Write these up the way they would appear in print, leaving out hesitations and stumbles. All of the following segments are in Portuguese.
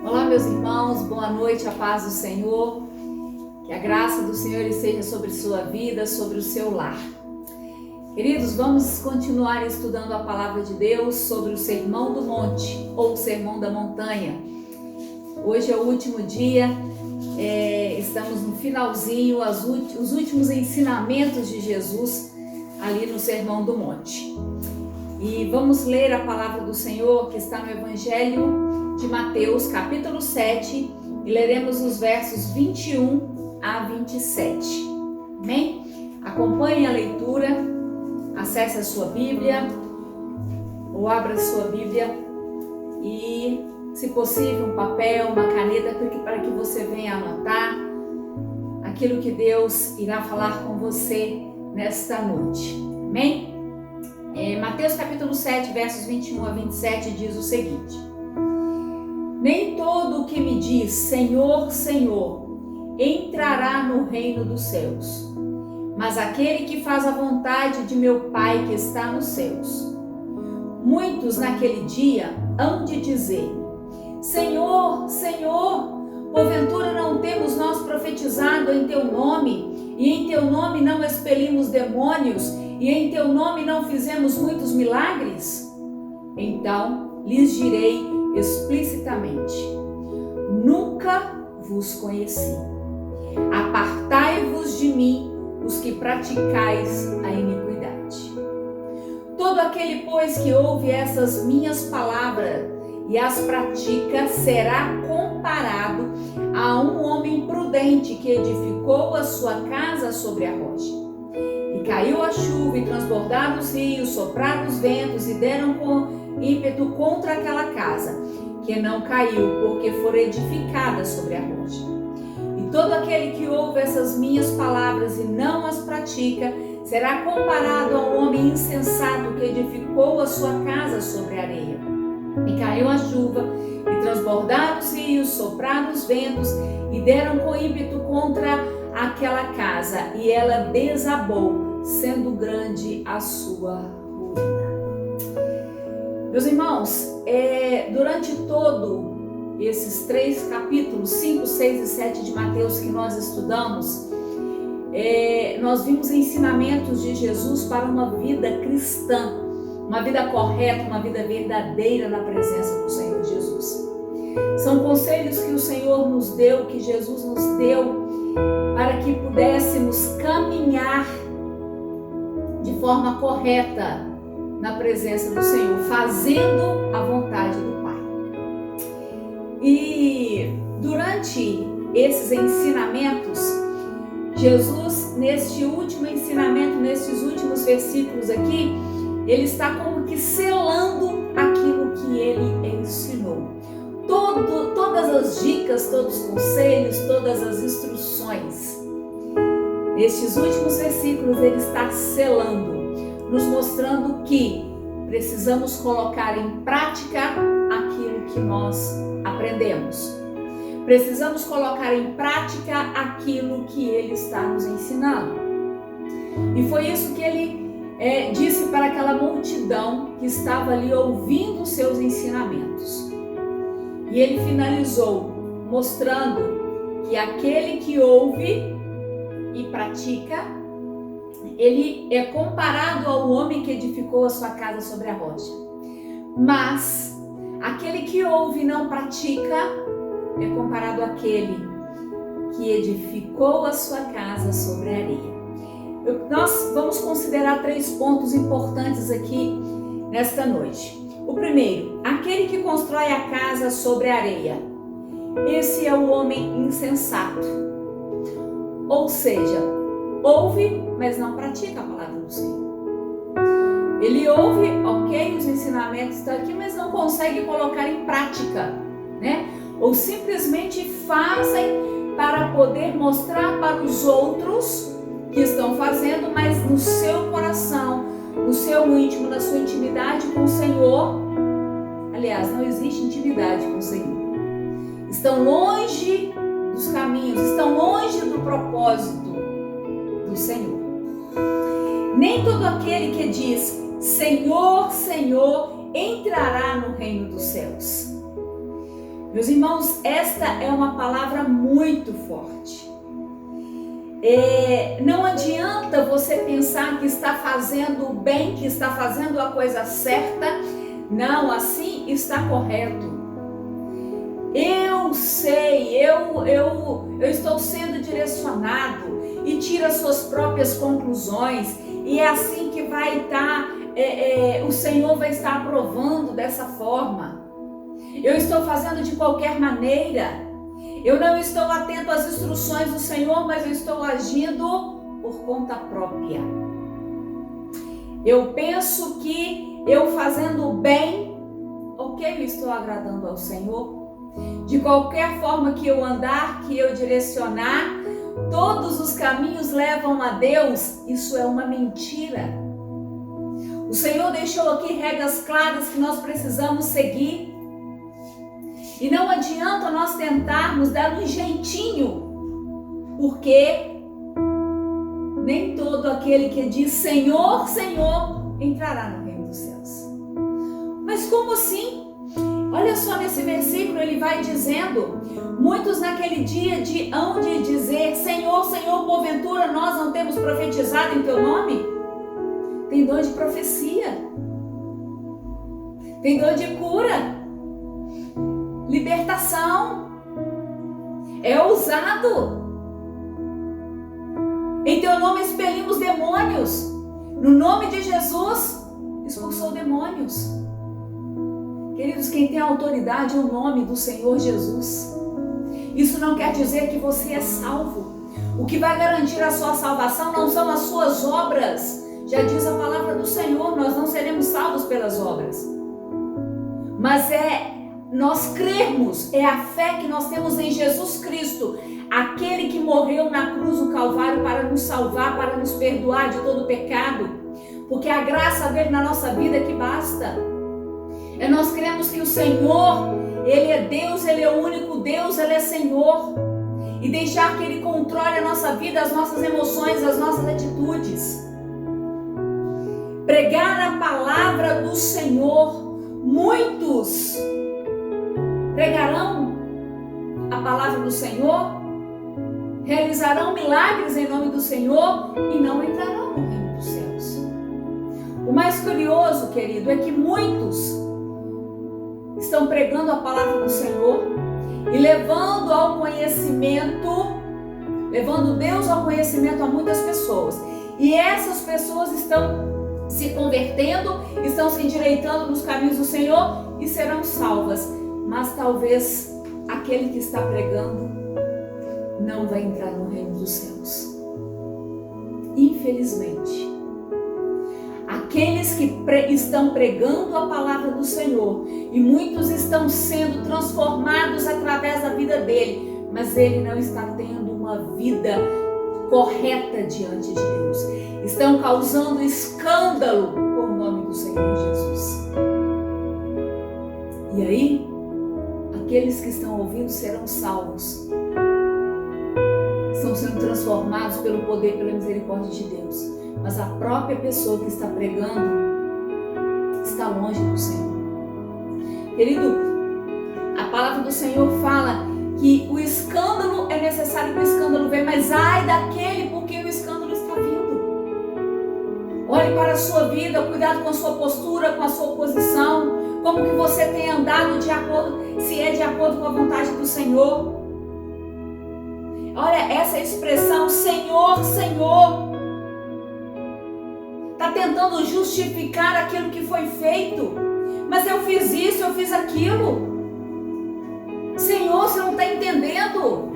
Olá, meus irmãos, boa noite, a paz do Senhor, que a graça do Senhor esteja sobre sua vida, sobre o seu lar. Queridos, vamos continuar estudando a palavra de Deus sobre o Sermão do Monte, ou Sermão da Montanha. Hoje é o último dia, estamos no finalzinho, os últimos ensinamentos de Jesus ali no Sermão do Monte. E vamos ler a palavra do Senhor que está no Evangelho de Mateus, capítulo 7, e leremos os versos 21 a 27. Amém? Acompanhe a leitura, acesse a sua Bíblia, ou abra a sua Bíblia e, se possível, um papel, uma caneta, para que você venha anotar aquilo que Deus irá falar com você nesta noite. Amém? Mateus capítulo 7, versos 21 a 27 diz o seguinte: Nem todo o que me diz Senhor, Senhor, entrará no reino dos céus, mas aquele que faz a vontade de meu Pai que está nos céus. Muitos naquele dia hão de dizer-me: Senhor, Senhor, porventura não temos nós profetizado em teu nome, e em teu nome não expelimos demônios, e em teu nome não fizemos muitos milagres? Então lhes direi explicitamente: Nunca vos conheci. Apartai-vos de mim, os que praticais a iniquidade. Todo aquele, pois, que ouve essas minhas palavras e as pratica, será comparado a um homem prudente que edificou a sua casa sobre a rocha. E caiu a chuva, e transbordaram os rios, sopraram os ventos, e deram com ímpeto contra aquela casa, que não caiu, porque fora edificada sobre a rocha. E todo aquele que ouve essas minhas palavras e não as pratica, será comparado a um homem insensato que edificou a sua casa sobre a areia. E caiu a chuva, e transbordaram os rios, sopraram os ventos, e deram com ímpeto contra aquela casa, e ela desabou, sendo grande a sua ruína. Meus irmãos, durante todo esses 3 capítulos, 5, 6 e 7 de Mateus que nós estudamos, nós vimos ensinamentos de Jesus para uma vida cristã, uma vida correta, uma vida verdadeira na presença do Senhor Jesus. São conselhos que o Senhor nos deu, que Jesus nos deu, para que pudéssemos caminhar de forma correta na presença do Senhor, fazendo a vontade do Pai. E durante esses ensinamentos, Jesus, neste último ensinamento, nesses últimos versículos aqui, ele está como que selando aquilo que ele ensinou. Todas as dicas, todos os conselhos, todas as instruções. Nestes últimos versículos ele está selando, nos mostrando que precisamos colocar em prática aquilo que nós aprendemos. Precisamos colocar em prática aquilo que ele está nos ensinando. E foi isso que ele disse para aquela multidão que estava ali ouvindo os seus ensinamentos. E ele finalizou mostrando que aquele que ouve e pratica, ele é comparado ao homem que edificou a sua casa sobre a rocha. Mas aquele que ouve e não pratica é comparado àquele que edificou a sua casa sobre a areia. Nós vamos considerar 3 pontos importantes aqui nesta noite. O primeiro, aquele que constrói a casa sobre a areia. Esse é o homem insensato. Ou seja, ouve, mas não pratica a palavra do Senhor. Ele ouve, ok, os ensinamentos estão aqui, mas não consegue colocar em prática, né? Ou simplesmente fazem para poder mostrar para os outros que estão fazendo, mas no seu coração, no seu íntimo, na sua intimidade com o Senhor, aliás, não existe intimidade com o Senhor. Estão longe dos caminhos, estão longe do propósito do Senhor. Nem todo aquele que diz Senhor, Senhor, entrará no reino dos céus. Meus irmãos, esta é uma palavra muito forte. Não adianta você pensar que está fazendo o bem, que está fazendo a coisa certa. Não, assim está correto. Eu sei, eu estou sendo direcionado, e tira suas próprias conclusões, e é assim que vai estar, o Senhor vai estar aprovando dessa forma. Eu estou fazendo de qualquer maneira, eu não estou atento às instruções do Senhor, mas eu estou agindo por conta própria. Eu penso que eu fazendo o bem, ok, eu estou agradando ao Senhor. De qualquer forma que eu andar, que eu direcionar, todos os caminhos levam a Deus. Isso é uma mentira. O Senhor deixou aqui regras claras que nós precisamos seguir. E não adianta nós tentarmos dar um jeitinho, porque nem todo aquele que diz Senhor, Senhor, entrará no reino dos céus. Mas como assim? Olha só, nesse versículo ele vai dizendo: muitos naquele dia hão de dizer Senhor, Senhor, porventura nós não temos profetizado em teu nome? Tem dom de profecia, tem dom de cura, libertação, é ousado. Em teu nome expelimos demônios, no nome de Jesus expulsou demônios. Queridos, quem tem autoridade é o nome do Senhor Jesus. Isso não quer dizer que você é salvo. O que vai garantir a sua salvação não são as suas obras. Já diz a palavra do Senhor, nós não seremos salvos pelas obras. Mas nós crermos, é a fé que nós temos em Jesus Cristo, aquele que morreu na cruz do Calvário para nos salvar, para nos perdoar de todo pecado. Porque a graça dele na nossa vida é que basta. Nós cremos que o Senhor, Ele é Deus, Ele é o único Deus, Ele é Senhor. E deixar que Ele controle a nossa vida, as nossas emoções, as nossas atitudes. Pregar a palavra do Senhor. Muitos pregarão a palavra do Senhor, realizarão milagres em nome do Senhor e não entrarão no reino dos céus. O mais curioso, querido, é que muitos estão pregando a palavra do Senhor e levando ao conhecimento, levando Deus ao conhecimento a muitas pessoas. E essas pessoas estão se convertendo, estão se endireitando nos caminhos do Senhor e serão salvas. Mas talvez aquele que está pregando não vai entrar no reino dos céus. Infelizmente. Aqueles que estão pregando a palavra do Senhor, e muitos estão sendo transformados através da vida dele, mas ele não está tendo uma vida correta diante de Deus. Estão causando escândalo com o nome do Senhor Jesus. E aí, aqueles que estão ouvindo serão salvos. Estão sendo transformados pelo poder e pela misericórdia de Deus. Mas a própria pessoa que está pregando está longe do Senhor. Querido, a palavra do Senhor fala que o escândalo é necessário que o escândalo venha, mas ai daquele por quem o escândalo está vindo. Olhe para a sua vida, cuidado com a sua postura, com a sua posição, como que você tem andado de acordo, se é de acordo com a vontade do Senhor. Olha essa expressão, Senhor, Senhor. Está tentando justificar aquilo que foi feito. Mas eu fiz isso, eu fiz aquilo. Senhor, você não está entendendo.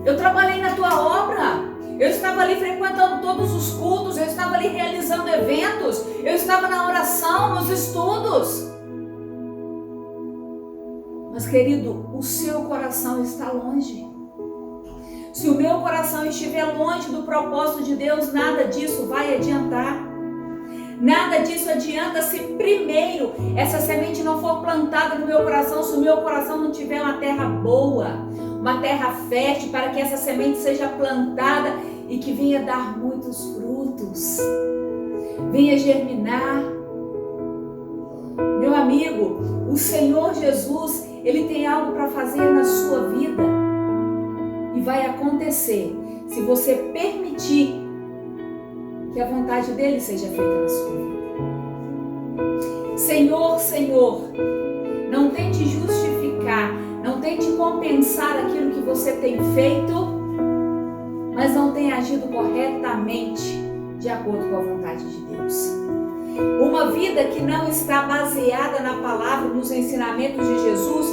Eu trabalhei na tua obra. Eu estava ali frequentando todos os cultos. Eu estava ali realizando eventos. Eu estava na oração, nos estudos. Mas querido, o seu coração está longe. Se o meu coração estiver longe do propósito de Deus, nada disso vai adiantar. Nada disso adianta se primeiro essa semente não for plantada no meu coração, se o meu coração não tiver uma terra boa, uma terra fértil, para que essa semente seja plantada e que venha dar muitos frutos. venha germinar. Meu amigo, o Senhor Jesus, Ele tem algo para fazer na sua vida. E vai acontecer se você permitir que a vontade dEle seja feita na sua vida. Senhor, Senhor, não tente justificar, não tente compensar aquilo que você tem feito, mas não tem agido corretamente de acordo com a vontade de Deus. Uma vida que não está baseada na palavra, nos ensinamentos de Jesus,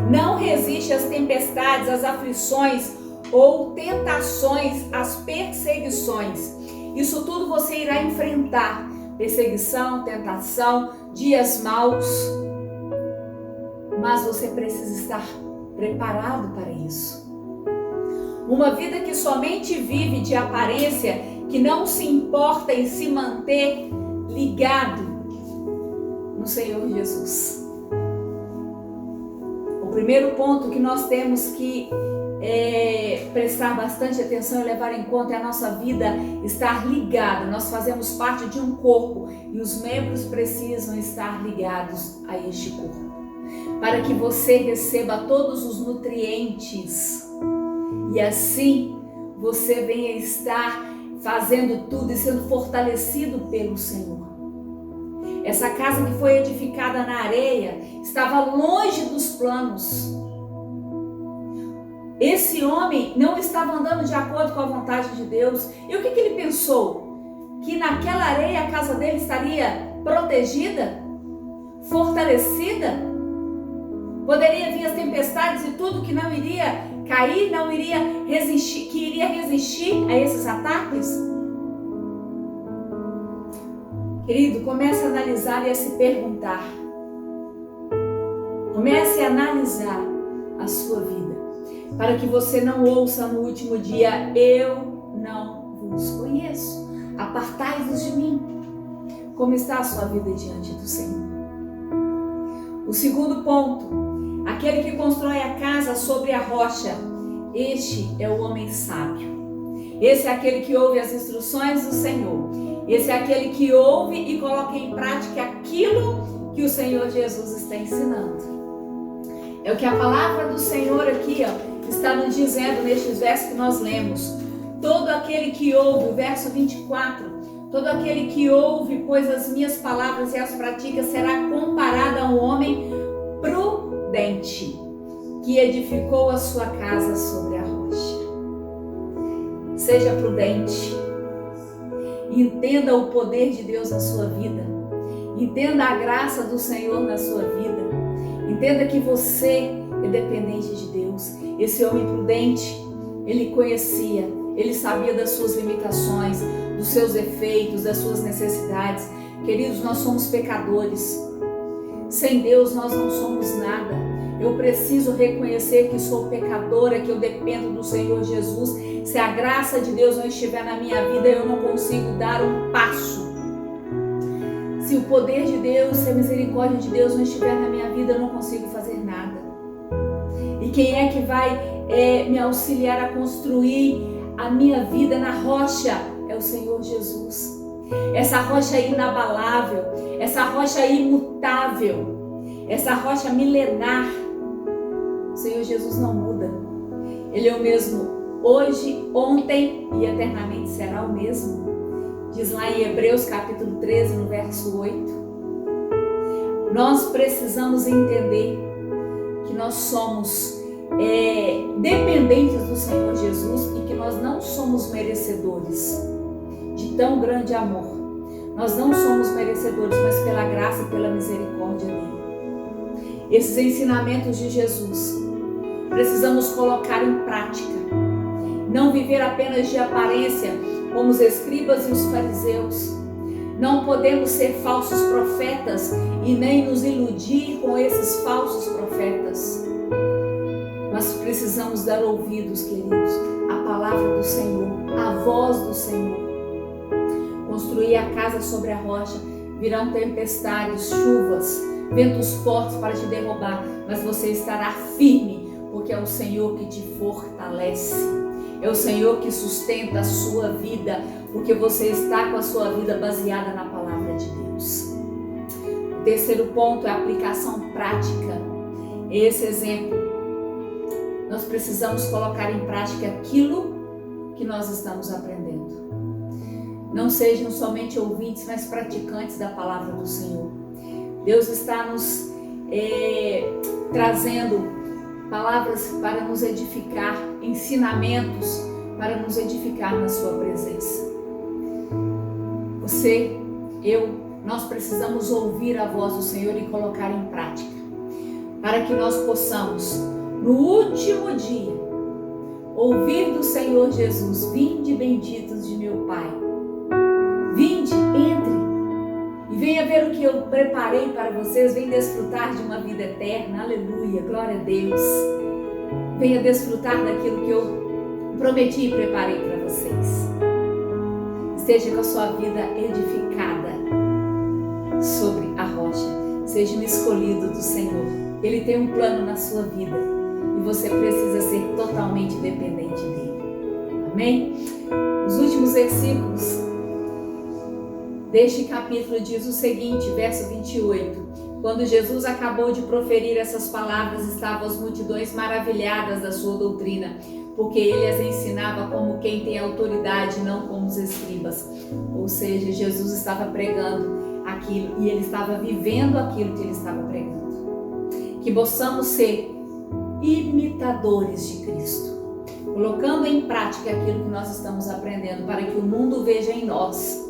não resiste às tempestades, às aflições ou tentações, às perseguições. Isso tudo você irá enfrentar: perseguição, tentação, dias maus. Mas você precisa estar preparado para isso. Uma vida que somente vive de aparência, que não se importa em se manter ligado no Senhor Jesus. O primeiro ponto que nós temos que prestar bastante atenção e levar em conta é a nossa vida estar ligada. Nós fazemos parte de um corpo e os membros precisam estar ligados a este corpo, para que você receba todos os nutrientes e assim você venha estar fazendo tudo e sendo fortalecido pelo Senhor. Essa casa que foi edificada na areia estava longe dos planos. Esse homem não estava andando de acordo com a vontade de Deus. E o que ele pensou? Que naquela areia a casa dele estaria protegida, fortalecida? Poderia vir as tempestades e tudo que não iria cair, não iria resistir, que iria resistir a esses ataques? Querido, comece a analisar e a se perguntar. Comece a analisar a sua vida, para que você não ouça no último dia: eu não vos conheço, apartai-vos de mim. Como está a sua vida diante do Senhor? O segundo ponto: aquele que constrói a casa sobre a rocha, este é o homem sábio. Esse é aquele que ouve as instruções do Senhor. Esse é aquele que ouve e coloca em prática aquilo que o Senhor Jesus está ensinando. É o que a palavra do Senhor aqui está nos dizendo nestes versos que nós lemos. Todo aquele que ouve, o verso 24, todo aquele que ouve, pois as minhas palavras e as pratica, será comparado a um homem prudente, que edificou a sua casa sobre a rocha. Seja prudente. Entenda o poder de Deus na sua vida. Entenda a graça do Senhor na sua vida. Entenda que você é dependente de Deus. Esse homem prudente, ele conhecia, ele sabia das suas limitações, dos seus defeitos, das suas necessidades. Queridos, nós somos pecadores. Sem Deus nós não somos nada. Eu preciso reconhecer que sou pecadora, que eu dependo do Senhor Jesus. Se a graça de Deus não estiver na minha vida, eu não consigo dar um passo. Se o poder de Deus, se a misericórdia de Deus não estiver na minha vida, eu não consigo fazer nada. E quem é que vai me auxiliar a construir a minha vida na rocha? É o Senhor Jesus. Essa rocha inabalável, essa rocha imutável, essa rocha milenar. O Senhor Jesus não muda. Ele é o mesmo hoje, ontem e eternamente será o mesmo. Diz lá em Hebreus capítulo 13, no verso 8. Nós precisamos entender que nós somos dependentes do Senhor Jesus e que nós não somos merecedores de tão grande amor. Nós não somos merecedores, mas pela graça e pela misericórdia dele. Esses ensinamentos de Jesus precisamos colocar em prática. Não viver apenas de aparência, como os escribas e os fariseus. Não podemos ser falsos profetas e nem nos iludir com esses falsos profetas. Mas precisamos dar ouvidos, queridos, à palavra do Senhor, à voz do Senhor. Construir a casa sobre a rocha, virão tempestades, chuvas, ventos fortes para te derrubar, mas você estará firme, porque é o Senhor que te fortalece. É o Senhor que sustenta a sua vida, porque você está com a sua vida baseada na palavra de Deus. O terceiro ponto é a aplicação prática. Esse exemplo, nós precisamos colocar em prática aquilo que nós estamos aprendendo. Não sejam somente ouvintes, mas praticantes da palavra do Senhor. Deus está nos trazendo palavras para nos edificar, ensinamentos para nos edificar na sua presença. Você, eu, nós precisamos ouvir a voz do Senhor e colocar em prática, para que nós possamos, no último dia, ouvir do Senhor Jesus: vinde benditos de meu Pai, vinde, entre e venha ver o que eu preparei para vocês, venha desfrutar de uma vida eterna, aleluia, glória a Deus. Venha desfrutar daquilo que eu prometi e preparei para vocês. Esteja com a sua vida edificada sobre a rocha, seja um escolhido do Senhor. Ele tem um plano na sua vida e você precisa ser totalmente dependente dele. Amém? Os últimos versículos deste capítulo diz o seguinte, verso 28. Quando Jesus acabou de proferir essas palavras, estavam as multidões maravilhadas da sua doutrina, porque ele as ensinava como quem tem autoridade, não como os escribas. Ou seja, Jesus estava pregando aquilo e ele estava vivendo aquilo que ele estava pregando. Que possamos ser imitadores de Cristo, colocando em prática aquilo que nós estamos aprendendo, para que o mundo veja em nós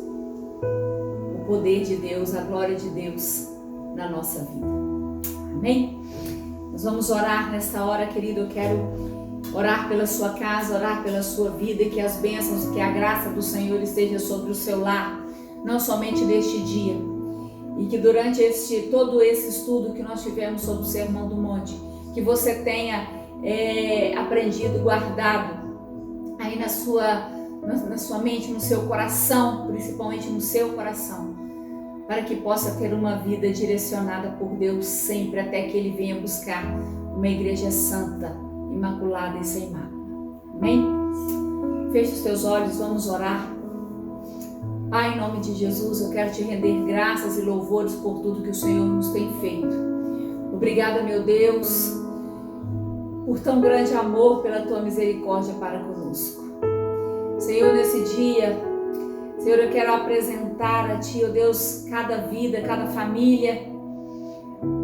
o poder de Deus, a glória de Deus na nossa vida. Amém? Nós vamos orar nesta hora, querido. Eu quero orar pela sua casa, orar pela sua vida, e que as bênçãos, que a graça do Senhor esteja sobre o seu lar, não somente neste dia, e que durante todo esse estudo que nós tivemos sobre o Sermão do Monte, que você tenha aprendido, guardado aí na sua mente, no seu coração, principalmente no seu coração, para que possa ter uma vida direcionada por Deus sempre, até que Ele venha buscar uma igreja santa, imaculada e sem mácula. Amém? Feche os teus olhos, vamos orar. Pai, em nome de Jesus, eu quero te render graças e louvores por tudo que o Senhor nos tem feito. Obrigada, meu Deus, por tão grande amor, pela tua misericórdia para conosco. Senhor, nesse dia, Senhor, eu quero apresentar a Ti, ó Deus, cada vida, cada família,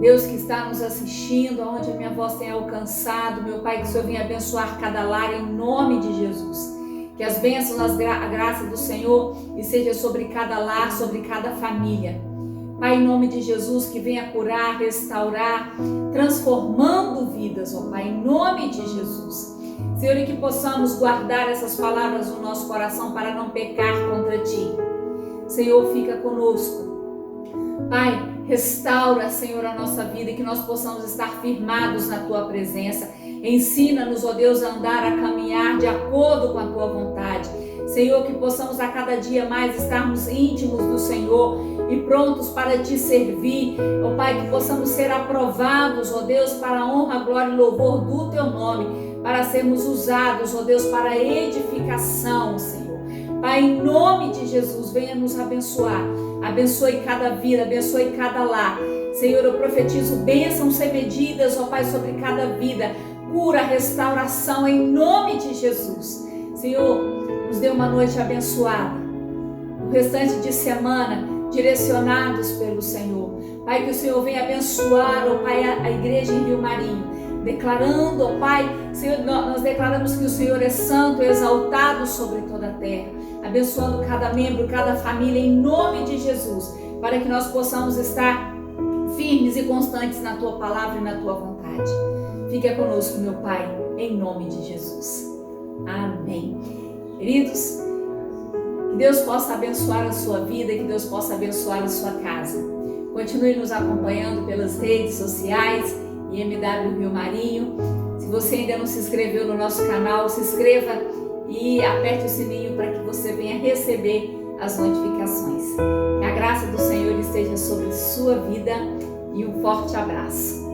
Deus, que está nos assistindo, aonde a minha voz tem alcançado, meu Pai, que o Senhor venha abençoar cada lar em nome de Jesus. Que as bênçãos, a graça do Senhor esteja sobre cada lar, sobre cada família. Pai, em nome de Jesus, que venha curar, restaurar, transformando vidas, ó Pai, em nome de Jesus. Senhor, e que possamos guardar essas palavras no nosso coração para não pecar contra Ti. Senhor, fica conosco. Pai, restaura, Senhor, a nossa vida, e que nós possamos estar firmados na Tua presença. Ensina-nos, ó Deus, a andar, a caminhar de acordo com a Tua vontade. Senhor, que possamos a cada dia mais estarmos íntimos do Senhor e prontos para Te servir. Ó Pai, que possamos ser aprovados, ó Deus, para a honra, glória e louvor do Teu nome, para sermos usados, ó Deus, para a edificação, Senhor. Pai, em nome de Jesus, venha nos abençoar. Abençoe cada vida, abençoe cada lar. Senhor, eu profetizo bênçãos sem medidas, ó Pai, sobre cada vida. Cura, restauração, em nome de Jesus. Senhor, nos dê uma noite abençoada. O restante de semana, direcionados pelo Senhor. Pai, que o Senhor venha abençoar, ó Pai, a igreja em Rio Marinho. Declarando, ó Pai, Senhor, nós declaramos que o Senhor é santo, exaltado sobre toda a terra, abençoando cada membro, cada família, em nome de Jesus, para que nós possamos estar firmes e constantes na Tua palavra e na Tua vontade. Fique conosco, meu Pai, em nome de Jesus. Amém. Queridos, que Deus possa abençoar a sua vida, que Deus possa abençoar a sua casa. Continue nos acompanhando pelas redes sociais, IMW Rio Marinho. Se você ainda não se inscreveu no nosso canal, se inscreva e aperte o sininho para que você venha receber as notificações. Que a graça do Senhor esteja sobre sua vida e um forte abraço.